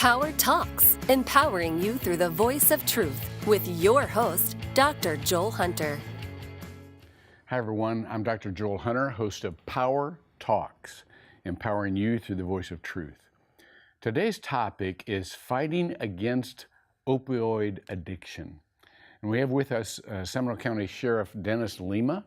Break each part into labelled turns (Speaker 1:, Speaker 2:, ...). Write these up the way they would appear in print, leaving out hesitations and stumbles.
Speaker 1: Power Talks, empowering you through the voice of truth with your host, Dr. Joel Hunter.
Speaker 2: Hi, everyone. I'm Dr. Joel Hunter, host of Power Talks, empowering you through the voice of truth. Today's topic is fighting against opioid addiction. And we have with us Seminole County Sheriff Dennis Lima,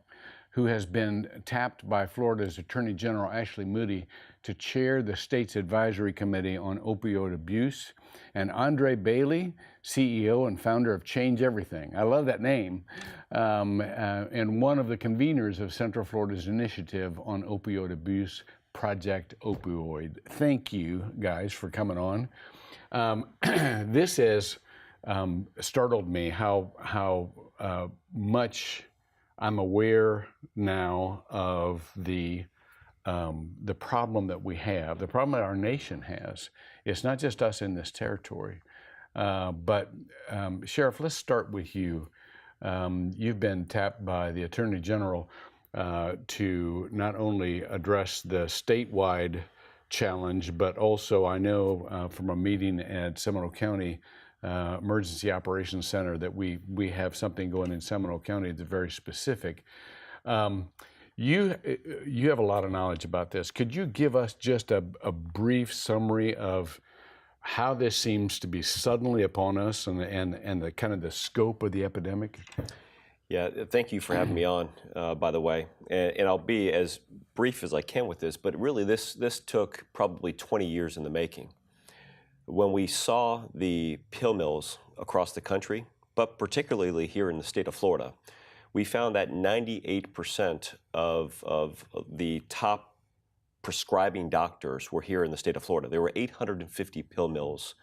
Speaker 2: who has been tapped by Florida's Attorney General Ashley Moody to chair the state's advisory committee on opioid abuse, and Andre Bailey, CEO and founder of Change Everything. I love that name, and one of the conveners of Central Florida's initiative on opioid abuse, Project Opioid. Thank you, guys, for coming on. This has startled me how much I'm aware now of the problem that we have, the problem that our nation has. It's not just us in this territory, but Sheriff, let's start with you. You've been tapped by the Attorney General to not only address the statewide challenge, but also I know from a meeting at Seminole County Emergency Operations Center that we have something going in Seminole County that's very specific. You have a lot of knowledge about this. Could you give us just a brief summary of how this seems to be suddenly upon us and the kind of the scope of the epidemic?
Speaker 3: Yeah, thank you for having me on, by the way. And I'll be as brief as I can with this, but really this took probably 20 years in the making. When we saw the pill mills across the country, but particularly here in the state of Florida, we found that 98% of the top prescribing doctors were here in the state of Florida. There were 850 pill mills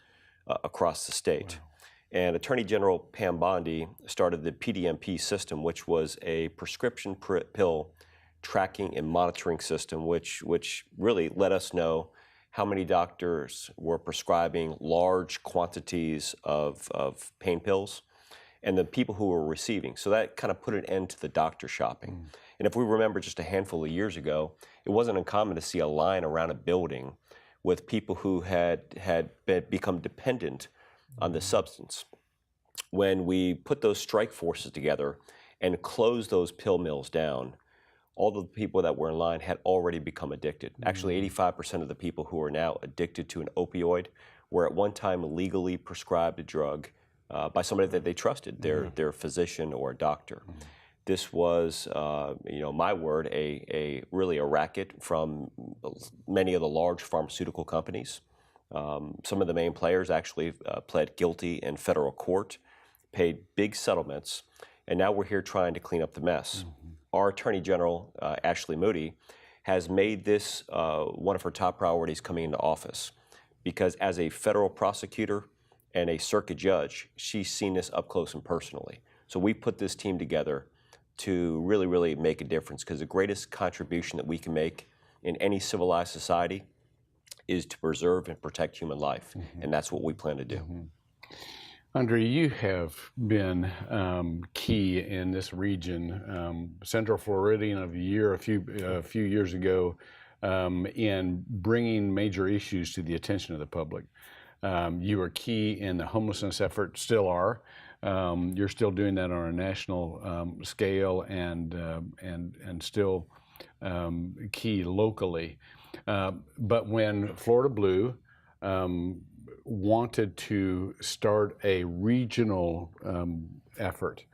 Speaker 3: across the state. Wow. And Attorney General Pam Bondi started the PDMP system, which was a prescription pill tracking and monitoring system, which really let us know how many doctors were prescribing large quantities of pain pills and the people who were receiving. So that kind of put an end to the doctor shopping. And if we remember just a handful of years ago, it wasn't uncommon to see a line around a building with people who had become dependent on the substance. When we put those strike forces together and closed those pill mills down, all the people that were in line had already become addicted. Actually, 85% of the people who are now addicted to an opioid were at one time legally prescribed a drug by somebody that they trusted, their physician or a doctor. This was, my word, really a racket from many of the large pharmaceutical companies. Some of the main players actually pled guilty in federal court, paid big settlements, and now we're here trying to clean up the mess. Our Attorney General, Ashley Moody, has made this one of her top priorities coming into office, because as a federal prosecutor and a circuit judge, she's seen this up close and personally. So we put this team together to really, really make a difference, because the greatest contribution that we can make in any civilized society is to preserve and protect human life, and that's what we plan to do.
Speaker 2: Andre, you have been key in this region, Central Floridian of the Year a few years ago, in bringing major issues to the attention of the public. You were key in the homelessness effort, still are. You're still doing that on a national scale and still key locally. But when Florida Blue wanted to start a regional effort,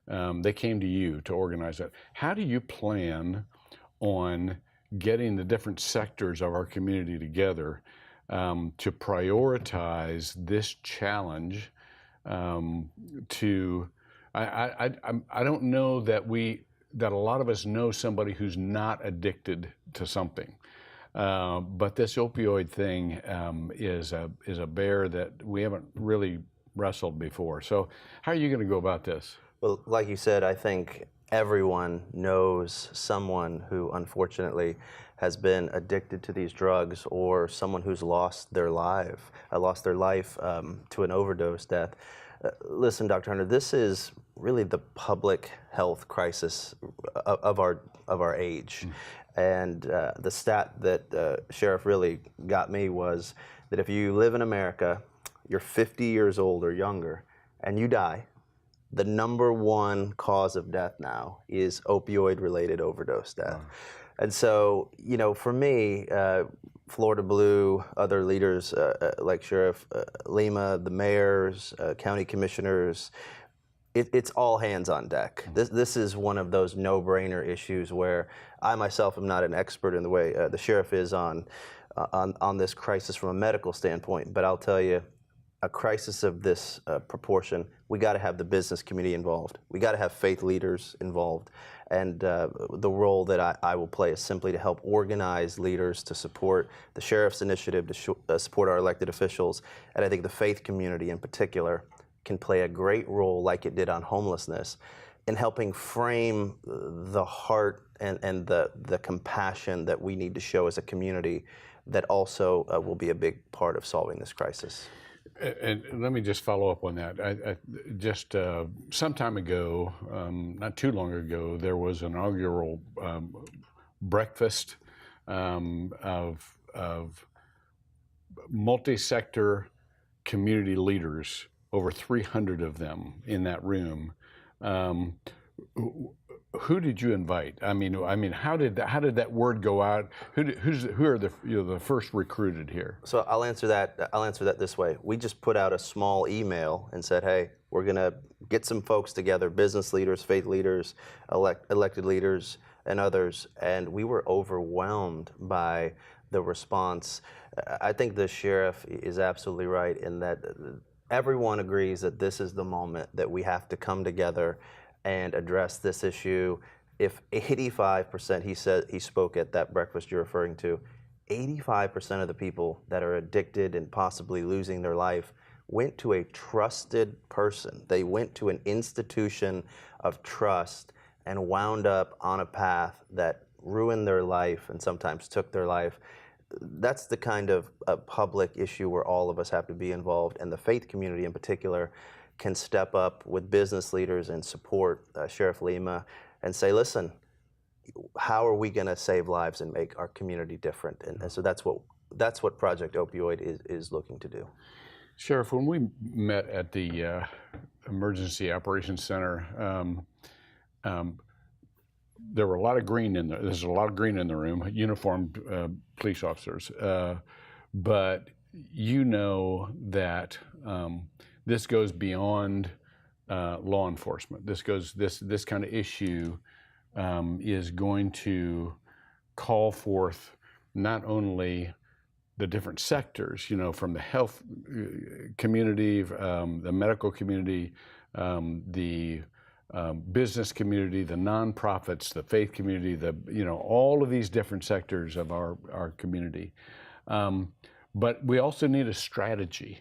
Speaker 2: they came to you to organize that. How do you plan on getting the different sectors of our community together to prioritize this challenge? I don't know that a lot of us know somebody who's not addicted to something. But this opioid thing is a bear that we haven't really wrestled before. So how are you going to go about this?
Speaker 4: Well, like you said, I think everyone knows someone who unfortunately has been addicted to these drugs, or someone who's lost their life to an overdose death. Listen, Dr. Hunter, this is really the public health crisis of our age. And the stat that Sheriff really got me was that if you live in America you're 50 years old or younger, and you die, the #1 cause of death now is opioid-related overdose death.
Speaker 2: Wow.
Speaker 4: And so, for me, Florida Blue, other leaders like Sheriff Lima, the mayors, county commissioners, it's all hands on deck. This is one of those no-brainer issues where I myself am not an expert in the way the sheriff is on this crisis from a medical standpoint, but I'll tell you, a crisis of this proportion, we got to have the business community involved. We got to have faith leaders involved. And the role that I will play is simply to help organize leaders to support the sheriff's initiative, to support our elected officials. And I think the faith community in particular can play a great role, like it did on homelessness, in helping frame the heart and the compassion that we need to show as a community that also will be a big part of solving this crisis.
Speaker 2: And let me just follow up on that. I just some time ago, not too long ago, there was an inaugural breakfast of multi-sector community leaders, over 300 of them in that room. Who did you invite? I mean, how did that word go out? Who are the first recruited here?
Speaker 4: So I'll answer that this way. We just put out a small email and said, hey, we're gonna get some folks together, business leaders, faith leaders, elected leaders, and others, and we were overwhelmed by the response. I think the sheriff is absolutely right in that everyone agrees that this is the moment that we have to come together and address this issue. If 85%, he spoke at that breakfast you're referring to, 85% of the people that are addicted and possibly losing their life went to a trusted person. They went to an institution of trust and wound up on a path that ruined their life and sometimes took their life. That's the kind of public issue where all of us have to be involved, and the faith community in particular can step up with business leaders and support Sheriff Lima and say, listen, how are we going to save lives and make our community different? And so that's what Project Opioid is looking to do.
Speaker 2: Sheriff, when we met at the Emergency Operations Center, there were a lot of green in there. There's a lot of green in the room, uniformed police officers. But you know that this goes beyond law enforcement. This kind of issue is going to call forth not only the different sectors, from the health community, the medical community, the business community, the nonprofits, the faith community, all of these different sectors of our community. But we also need a strategy.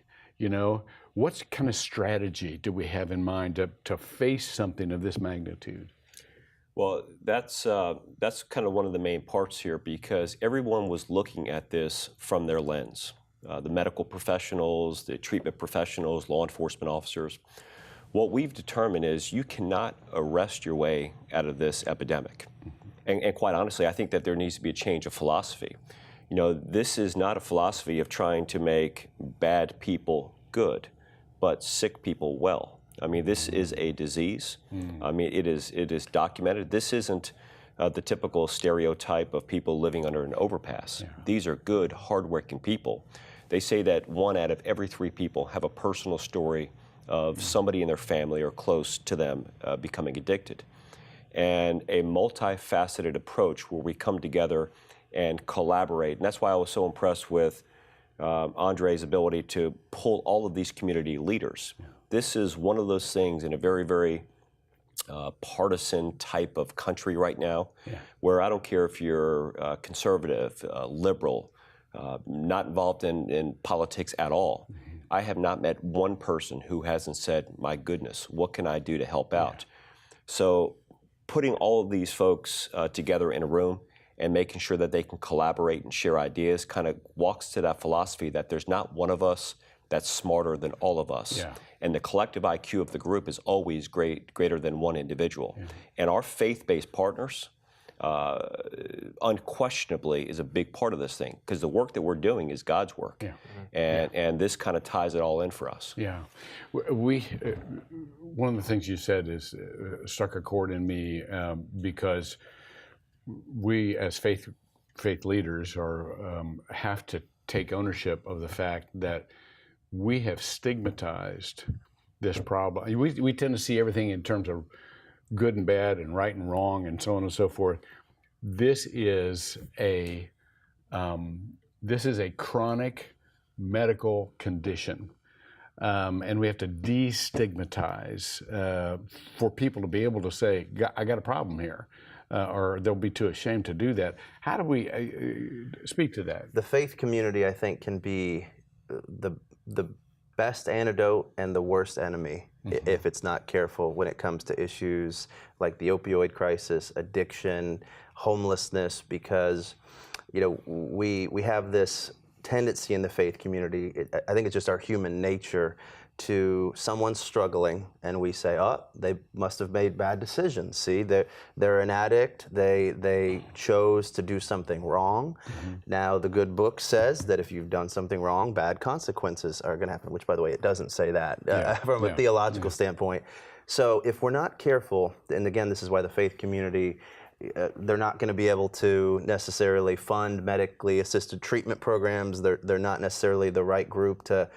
Speaker 2: What kind of strategy do we have in mind to face something of this magnitude?
Speaker 3: Well, that's kind of one of the main parts here, because everyone was looking at this from their lens. The medical professionals, the treatment professionals, law enforcement officers. What we've determined is you cannot arrest your way out of this epidemic. And quite honestly, I think that there needs to be a change of philosophy. This is not a philosophy of trying to make bad people good, but sick people well. I mean, this is a disease. I mean, it is documented. This isn't the typical stereotype of people living under an overpass. Yeah. These are good, hardworking people. They say that 1 out of every 3 people have a personal story of somebody in their family or close to them becoming addicted. And a multifaceted approach where we come together and collaborate. And that's why I was so impressed with Andre's ability to pull all of these community leaders. Yeah. This is one of those things in a very, very partisan type of country right now, yeah, where I don't care if you're conservative, liberal, not involved in politics at all. Mm-hmm. I have not met one person who hasn't said, my goodness, what can I do to help out? Yeah. So putting all of these folks together in a room and making sure that they can collaborate and share ideas kind of walks to that philosophy that there's not one of us that's smarter than all of us. Yeah. And the collective IQ of the group is always greater than one individual. Yeah. And our faith-based partners, unquestionably is a big part of this thing, because the work that we're doing is God's work.
Speaker 2: Yeah.
Speaker 3: And this kind of ties it all in for us.
Speaker 2: Yeah. We one of the things you said is struck a chord in me, because we as faith leaders have to take ownership of the fact that we have stigmatized this problem. We tend to see everything in terms of good and bad and right and wrong and so on and so forth. This is a chronic medical condition, and we have to destigmatize for people to be able to say, "I got a problem here," or they'll be too ashamed to do that. How do we speak to that?
Speaker 4: The faith community, I think, can be the best antidote and the worst enemy if it's not careful when it comes to issues like the opioid crisis, addiction, homelessness, because we have this tendency in the faith community. I think it's just our human nature to someone struggling, and we say, "Oh, they must have made bad decisions. See, they're an addict. They chose to do something wrong." Now, the good book says that if you've done something wrong, bad consequences are going to happen. Which, by the way, it doesn't say that from a theological standpoint. So, if we're not careful, and again, this is why the faith community, they're not going to be able to necessarily fund medically assisted treatment programs. They're not necessarily the right group to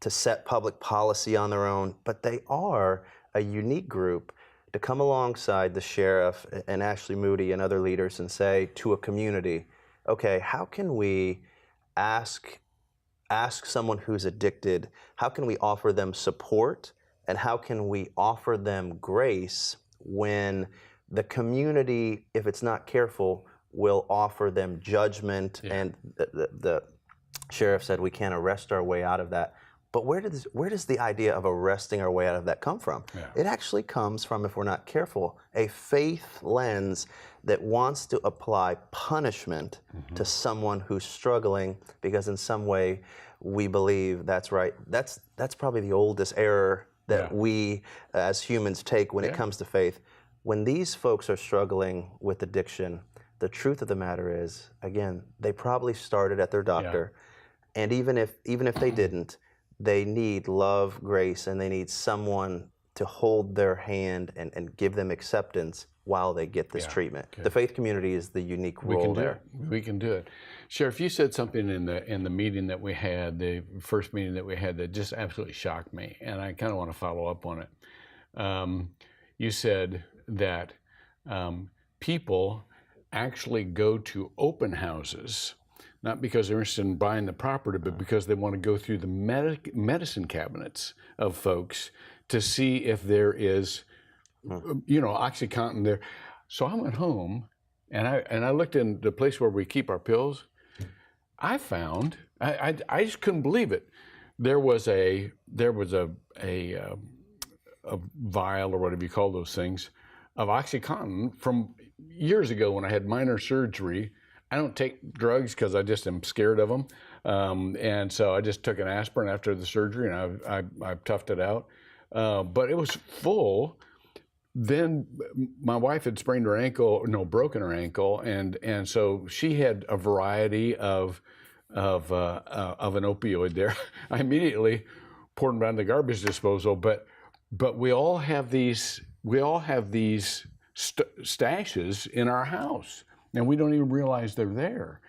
Speaker 4: set public policy on their own, but they are a unique group to come alongside the sheriff and Ashley Moody and other leaders and say to a community, okay, how can we ask someone who's addicted, how can we offer them support, and how can we offer them grace when the community, if it's not careful, will offer them judgment. And the sheriff said we can't arrest our way out of that. But where does the idea of arresting our way out of that come from? It actually comes from, if we're not careful, a faith lens that wants to apply punishment to someone who's struggling because in some way we believe that's right. That's probably the oldest error that we as humans take when it comes to faith. When these folks are struggling with addiction, the truth of the matter is, again, they probably started at their doctor, and even if they didn't, they need love, grace, and they need someone to hold their hand and give them acceptance while they get this treatment. Okay. The faith community is the unique role there.
Speaker 2: We can do it. Sheriff, you said something in the meeting that we had, the first meeting that we had, that just absolutely shocked me, and I kind of want to follow up on it. You said that people actually go to open houses, not because they're interested in buying the property, but because they want to go through the medicine cabinets of folks to see if there is, OxyContin there. So I went home and I looked in the place where we keep our pills. I found, I just couldn't believe it. There was a vial, or whatever you call those things, of OxyContin from years ago when I had minor surgery. I don't take drugs because I just am scared of them. And so I just took an aspirin after the surgery, and I toughed it out. But it was full. Then my wife had broken her ankle, and so she had a variety of an opioid there. I immediately poured them down the garbage disposal. But we all have these stashes in our house, and we don't even realize they're there.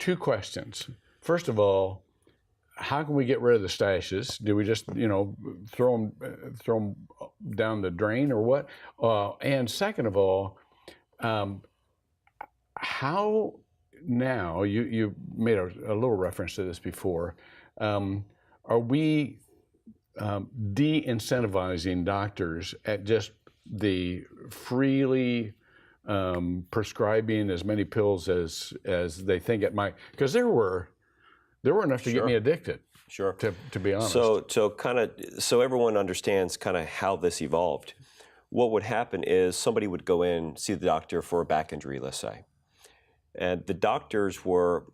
Speaker 2: Two questions. First of all, how can we get rid of the stashes? Do we just, throw them down the drain, or what? And second of all, how now, you made a little reference to this before, are we de-incentivizing doctors at just the freely prescribing as many pills as they think it might? Because there were enough to get me addicted.
Speaker 3: Sure.
Speaker 2: To be honest.
Speaker 3: So everyone understands kind of how this evolved. What would happen is somebody would go in, see the doctor for a back injury, let's say, and the doctors were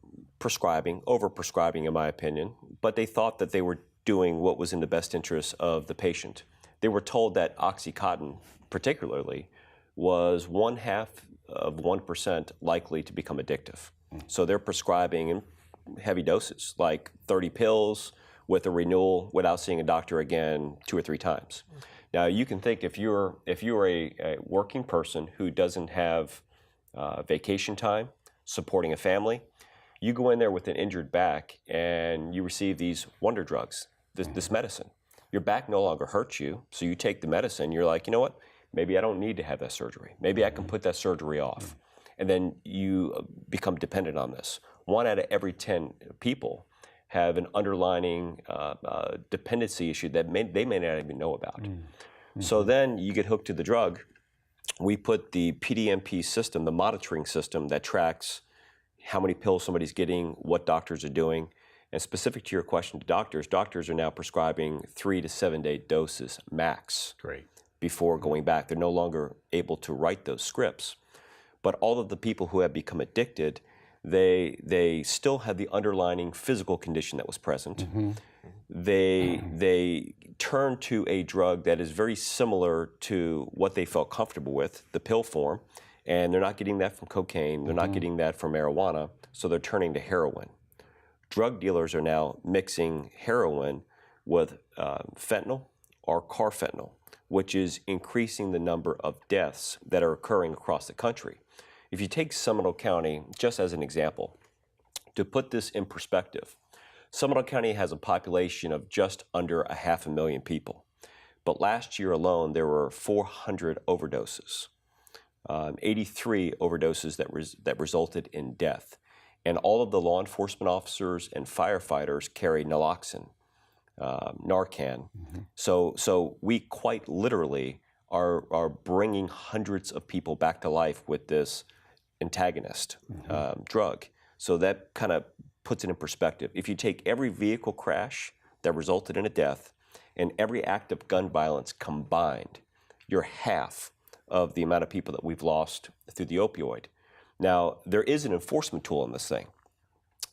Speaker 3: over-prescribing in my opinion, but they thought that they were doing what was in the best interest of the patient. They were told that OxyContin, particularly, was 0.5% likely to become addictive. So they're prescribing in heavy doses, like 30 pills with a renewal without seeing a doctor again 2 or 3 times. Now you can think if you're a working person who doesn't have vacation time, supporting a family, you go in there with an injured back and you receive these wonder drugs, this medicine. Your back no longer hurts you, so you take the medicine, you're like, you know what, maybe I don't need to have that surgery. Maybe I can put that surgery off. And then you become dependent on this. 1 out of every 10 people have an underlying dependency issue that they may not even know about. So then you get hooked to the drug. We put the PDMP system, the monitoring system that tracks how many pills somebody's getting, what doctors are doing. And specific to your question to doctors are now prescribing 3 to 7 day doses max.
Speaker 2: Great.
Speaker 3: Before going back. They're no longer able to write those scripts. But all of the people who have become addicted, they still have the underlying physical condition that was present. They turn to a drug that is very similar to what they felt comfortable with, the pill form, and they're not getting that from cocaine, they're not getting that from marijuana, so they're turning to heroin. Drug dealers are now mixing heroin with fentanyl or carfentanil, which is increasing the number of deaths that are occurring across the country. If you take Seminole County, just as an example, to put this in perspective, Seminole County has a population of just under 500,000 people. But last year alone, there were 400 overdoses, 83 overdoses that resulted in death. And all of the law enforcement officers and firefighters carry naloxone, Narcan. So we quite literally are bringing hundreds of people back to life with this antagonist drug. So that kind of puts it in perspective. If you take every vehicle crash that resulted in a death and every act of gun violence combined, you're half of the amount of people that we've lost through the opioid. Now, there is an enforcement tool in this thing.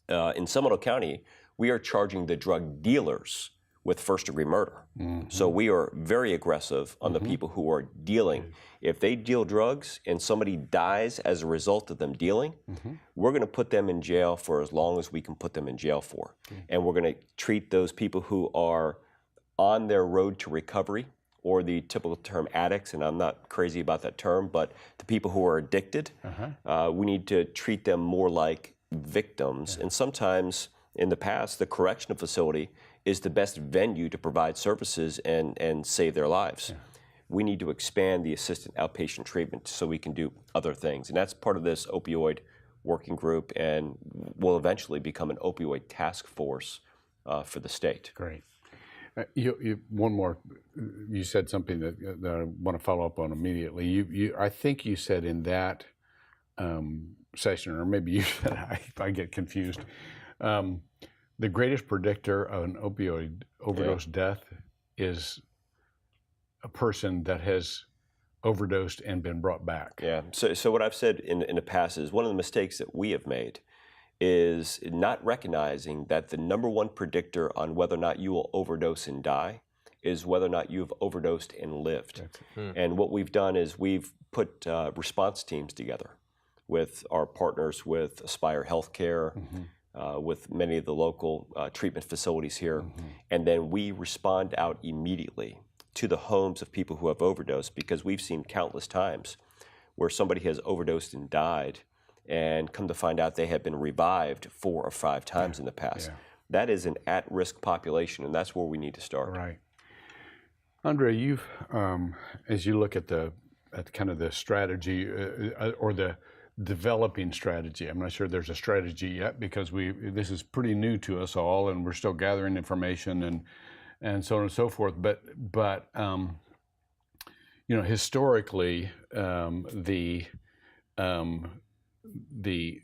Speaker 3: In Seminole County, we are charging the drug dealers with first-degree murder. So we are very aggressive on the people who are dealing. If they deal drugs and somebody dies as a result of them dealing, we're going to put them in jail for as long as we can put them in jail for. And we're going to treat those people who are on their road to recovery, or the typical term addicts, and I'm not crazy about that term, but the people who are addicted, we need to treat them more like victims. And sometimes in the past, the correctional facility is the best venue to provide services and save their lives. We need to expand the assisted outpatient treatment so we can do other things. And that's part of this opioid working group, and will eventually become an opioid task force for the state.
Speaker 2: Great. One more. You said something that I want to follow up on immediately. I think you said in that session, or maybe you said, if I get confused, the greatest predictor of an opioid overdose death is a person that has overdosed and been brought back.
Speaker 3: Yeah. So what I've said in the past is one of the mistakes that we have made is not recognizing that the number one predictor on whether or not you will overdose and die is whether or not you've overdosed and lived. And what we've done is we've put response teams together with our partners with Aspire Healthcare, with many of the local treatment facilities here, and then we respond out immediately to the homes of people who have overdosed, because we've seen countless times where somebody has overdosed and died, and come to find out they have been revived 4 or 5 times in the past. That is an at-risk population, and that's where we need to start.
Speaker 2: Right. Andre, you've, as you look at kind of the strategy or the developing strategy, I'm not sure there's a strategy yet, because this is pretty new to us all, and we're still gathering information and so on and so forth. But you know, historically, the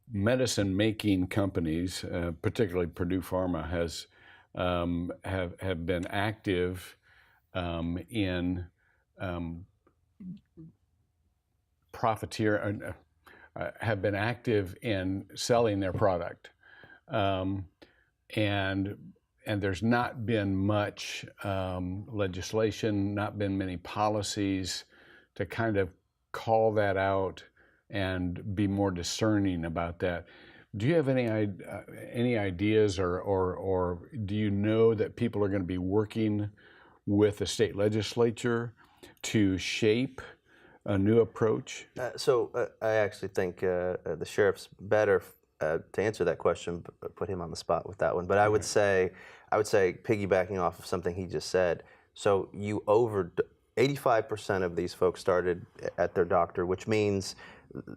Speaker 2: medicine-making companies, particularly Purdue Pharma, have been active in have been active in selling their product, and there's not been much legislation, not been many policies to kind of call that out and be more discerning about that. Do you have any ideas, or do you know that people are going to be working with the state legislature to shape a new approach?
Speaker 4: I actually think the sheriff's better to answer that question. Put him on the spot with that one. But I would say piggybacking off of something he just said. So 85% of these folks started at their doctor, which means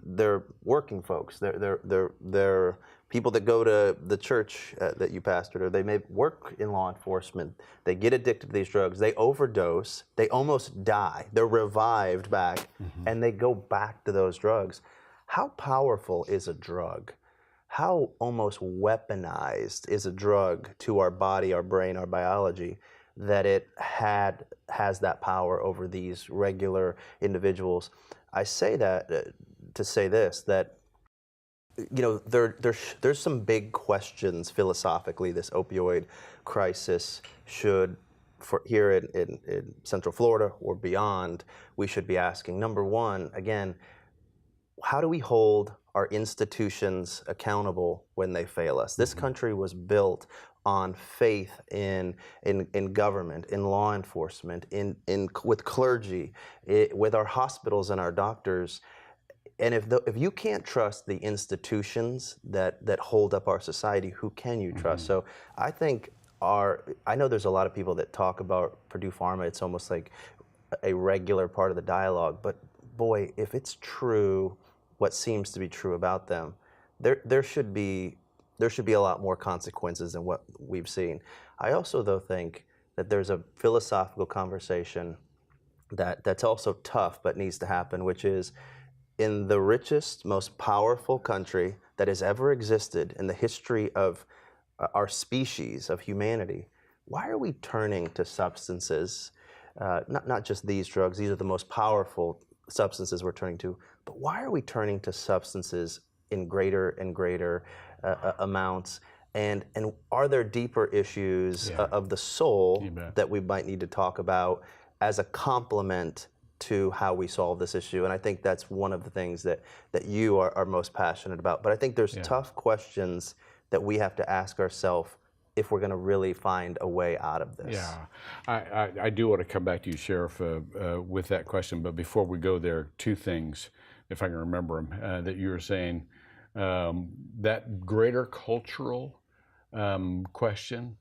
Speaker 4: they're working folks. They're people that go to the church that you pastored, or they may work in law enforcement. They get addicted to these drugs. They overdose. They almost die. They're revived back, and they go back to those drugs. How powerful is a drug? How almost weaponized is a drug to our body, our brain, our biology, that it has that power over these regular individuals? I say that to say this, that there's some big questions philosophically. This opioid crisis should, for here in Central Florida or beyond, we should be asking. Number one, again, how do we hold our institutions accountable when they fail us? This country was built on faith in government, in law enforcement, with clergy, with our hospitals and our doctors. And if you can't trust the institutions that hold up our society, who can you trust? So I think I know there's a lot of people that talk about Purdue Pharma. It's almost like a regular part of the dialogue. But boy, if it's true, what seems to be true about them, there should be a lot more consequences than what we've seen. I also, though, think that there's a philosophical conversation that's also tough but needs to happen, which is, in the richest, most powerful country that has ever existed in the history of our species, of humanity, why are we turning to substances, not just these drugs, these are the most powerful substances we're turning to, but why are we turning to substances in greater and greater amounts? And are there deeper issues of the soul that we might need to talk about as a complement to how we solve this issue? And I think that's one of the things that you are most passionate about. But I think there's tough questions that we have to ask ourselves if we're going to really find a way out of this.
Speaker 2: Yeah, I do want to come back to you, Sheriff, with that question. But before we go there, two things, if I can remember them, that you were saying. That greater cultural question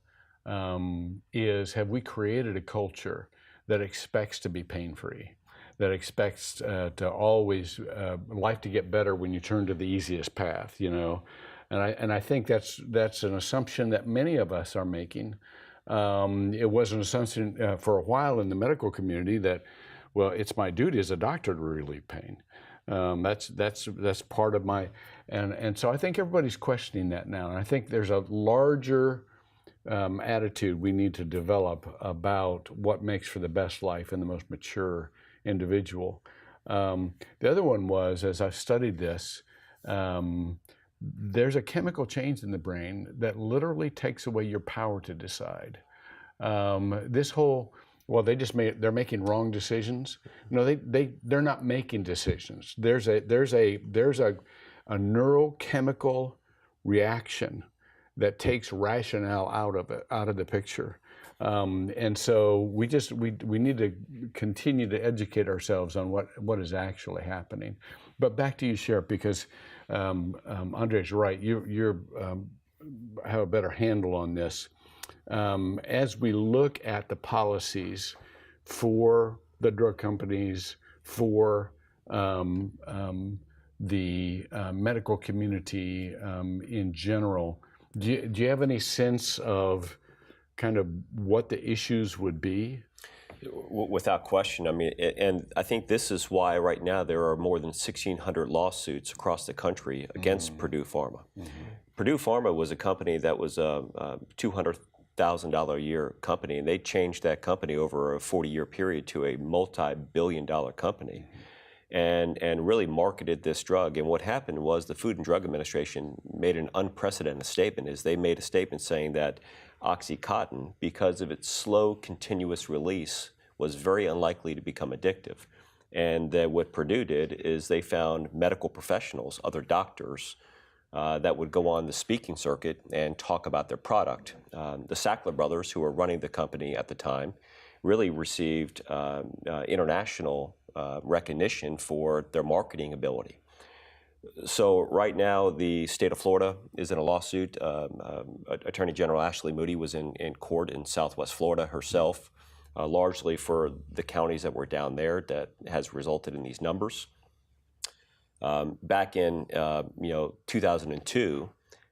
Speaker 2: is, have we created a culture that expects to be pain-free, that expects to always life to get better when you turn to the easiest path, And I think that's an assumption that many of us are making. It was an assumption for a while in the medical community that, well, it's my duty as a doctor to relieve pain. That's part of my, and so I think everybody's questioning that now. And I think there's a larger attitude we need to develop about what makes for the best life and the most mature individual. The other one was, as I've studied this, there's a chemical change in the brain that literally takes away your power to decide. They're making wrong decisions. No, they're not making decisions. There's a neurochemical reaction that takes rationale out of the picture. And so we need to continue to educate ourselves on what is actually happening. But back to you, Sheriff, because Andre's right. You have a better handle on this. As we look at the policies for the drug companies, for the medical community in general, do you have any sense of kind of what the issues would be?
Speaker 3: Without question. I mean, and I think this is why right now there are more than 1,600 lawsuits across the country against Purdue Pharma. Purdue Pharma was a company that was a $200,000 a year company, and they changed that company over a 40-year period to a multi-billion-dollar company, and really marketed this drug. And what happened was the Food and Drug Administration made an unprecedented statement. They made a statement saying that OxyContin, because of its slow, continuous release, was very unlikely to become addictive. And what Purdue did is they found medical professionals, other doctors, that would go on the speaking circuit and talk about their product. The Sackler brothers, who were running the company at the time, really received international recognition for their marketing ability. So right now, the state of Florida is in a lawsuit. Attorney General Ashley Moody was in court in Southwest Florida herself, largely for the counties that were down there that has resulted in these numbers. Back in 2002,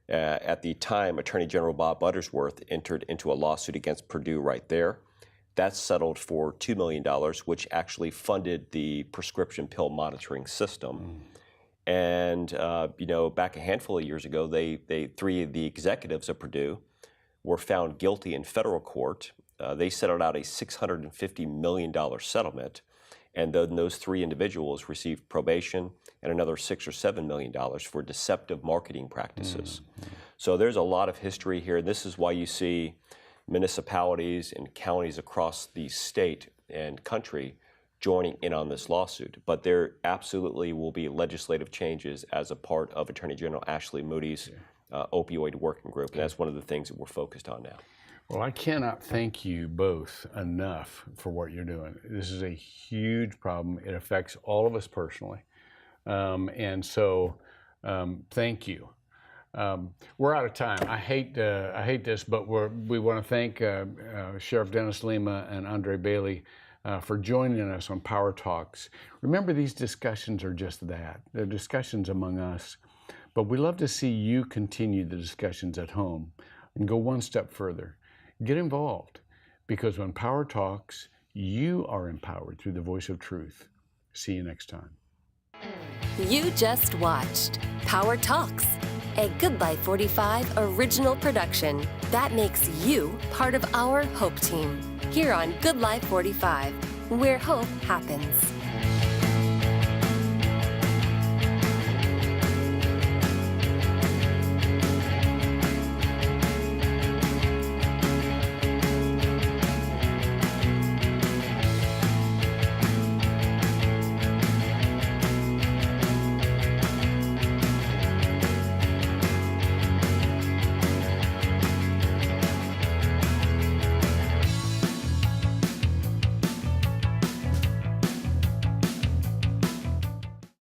Speaker 3: at the time, Attorney General Bob Buttersworth entered into a lawsuit against Purdue right there. That settled for $2 million, which actually funded the prescription pill monitoring system. And back a handful of years ago, three of the executives of Purdue were found guilty in federal court. They settled out a $650 million settlement, and then those three individuals received probation and another $6 or $7 million for deceptive marketing practices. So there's a lot of history here. This is why you see municipalities and counties across the state and country joining in on this lawsuit. But there absolutely will be legislative changes as a part of Attorney General Ashley Moody's opioid working group, and that's one of the things that we're focused on now.
Speaker 2: Well, I cannot thank you both enough for what you're doing. This is a huge problem. It affects all of us personally. And so thank you. We're out of time. I hate this, but we want to thank Sheriff Dennis Lima and Andre Bailey for joining us on Power Talks. Remember, these discussions are just that. They're discussions among us. But we love to see you continue the discussions at home and go one step further. Get involved, because when Power Talks, you are empowered through the voice of truth. See you next time.
Speaker 1: You just watched Power Talks, a Good Life 45 original production that makes you part of our Hope Team here on Good Life 45, where hope happens.